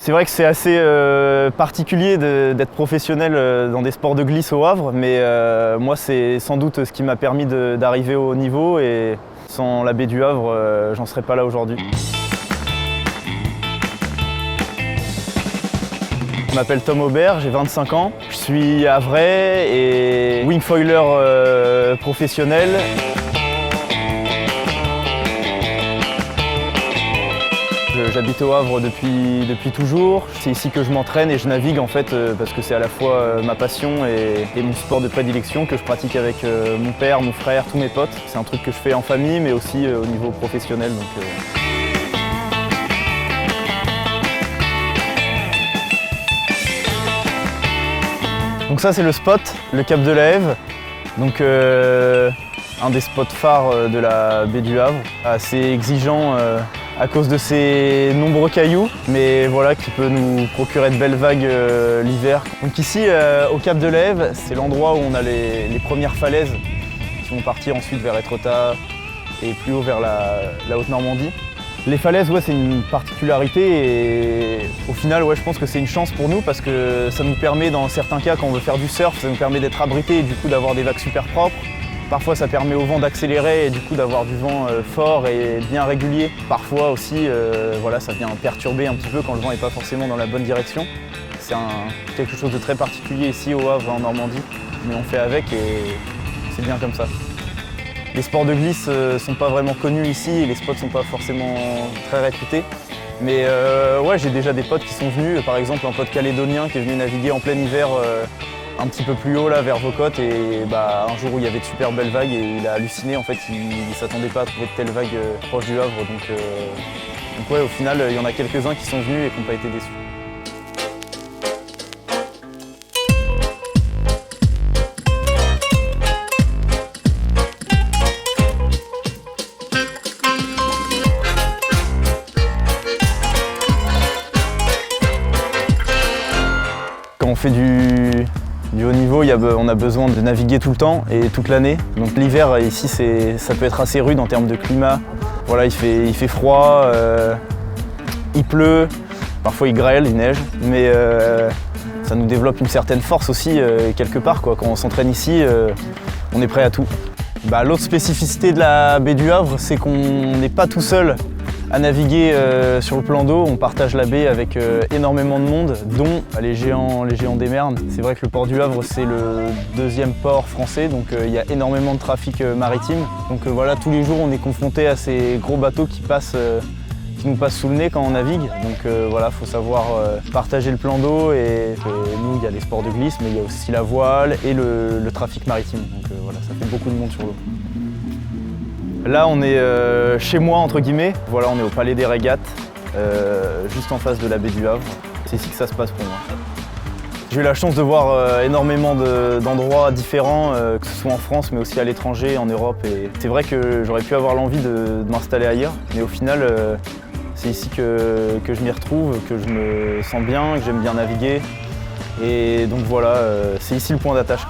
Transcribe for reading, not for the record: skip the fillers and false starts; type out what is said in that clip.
C'est vrai que c'est assez particulier d'être professionnel dans des sports de glisse au Havre, mais moi c'est sans doute ce qui m'a permis d'arriver au haut niveau et sans la baie du Havre, j'en serais pas là aujourd'hui. Je m'appelle Tom Aubert, j'ai 25 ans, je suis havrais et wingfoiler professionnel. J'habite au Havre depuis toujours. C'est ici que je m'entraîne et je navigue en fait parce que c'est à la fois ma passion et mon sport de prédilection que je pratique avec mon père, mon frère, tous mes potes. C'est un truc que je fais en famille mais aussi au niveau professionnel. Donc ça c'est le spot, le Cap de la Hève. Donc un des spots phares de la baie du Havre, assez exigeant à cause de ses nombreux cailloux, mais voilà, qui peut nous procurer de belles vagues l'hiver. Donc ici, au Cap de la Hève, c'est l'endroit où on a les premières falaises qui vont partir ensuite vers Étretat et plus haut vers la Haute-Normandie. Les falaises, ouais, c'est une particularité et au final, ouais, je pense que c'est une chance pour nous parce que ça nous permet, dans certains cas, quand on veut faire du surf, ça nous permet d'être abrité et du coup d'avoir des vagues super propres. Parfois ça permet au vent d'accélérer et du coup d'avoir du vent fort et bien régulier. Parfois aussi voilà, ça vient perturber un petit peu quand le vent n'est pas forcément dans la bonne direction. C'est quelque chose de très particulier ici au Havre en Normandie, mais on fait avec et c'est bien comme ça. Les sports de glisse ne sont pas vraiment connus ici et les spots ne sont pas forcément très réputés. Mais ouais, j'ai déjà des potes qui sont venus, par exemple un pote calédonien qui est venu naviguer en plein hiver un petit peu plus haut là vers vos côtes et un jour où il y avait de super belles vagues et il a halluciné en fait, il s'attendait pas à trouver de telles vagues proches du Havre donc ouais, au final il y en a quelques-uns qui sont venus et qui n'ont pas été déçus. Quand on fait du haut niveau, on a besoin de naviguer tout le temps et toute l'année. Donc l'hiver ici, ça peut être assez rude en termes de climat. Voilà, il fait froid, il pleut, parfois il grêle, il neige, mais ça nous développe une certaine force aussi quelque part, quoi. Quand on s'entraîne ici, on est prêt à tout. L'autre spécificité de la baie du Havre, c'est qu'on n'est pas tout seul à naviguer sur le plan d'eau. On partage la baie avec énormément de monde, dont les géants des mers. C'est vrai que le port du Havre, c'est le deuxième port français, donc il y a énormément de trafic maritime. Donc voilà, tous les jours, on est confronté à ces gros bateaux qui nous passent sous le nez quand on navigue. Donc voilà, il faut savoir partager le plan d'eau et nous, il y a les sports de glisse, mais il y a aussi la voile et le trafic maritime. Donc voilà, ça fait beaucoup de monde sur l'eau. Là, on est chez moi, entre guillemets. Voilà, on est au Palais des Régates, juste en face de la baie du Havre. C'est ici que ça se passe pour moi. J'ai eu la chance de voir énormément d'endroits différents, que ce soit en France, mais aussi à l'étranger, en Europe. Et c'est vrai que j'aurais pu avoir l'envie de m'installer ailleurs, mais au final, c'est ici que je m'y retrouve, que je me sens bien, que j'aime bien naviguer. Et donc voilà, c'est ici le point d'attache.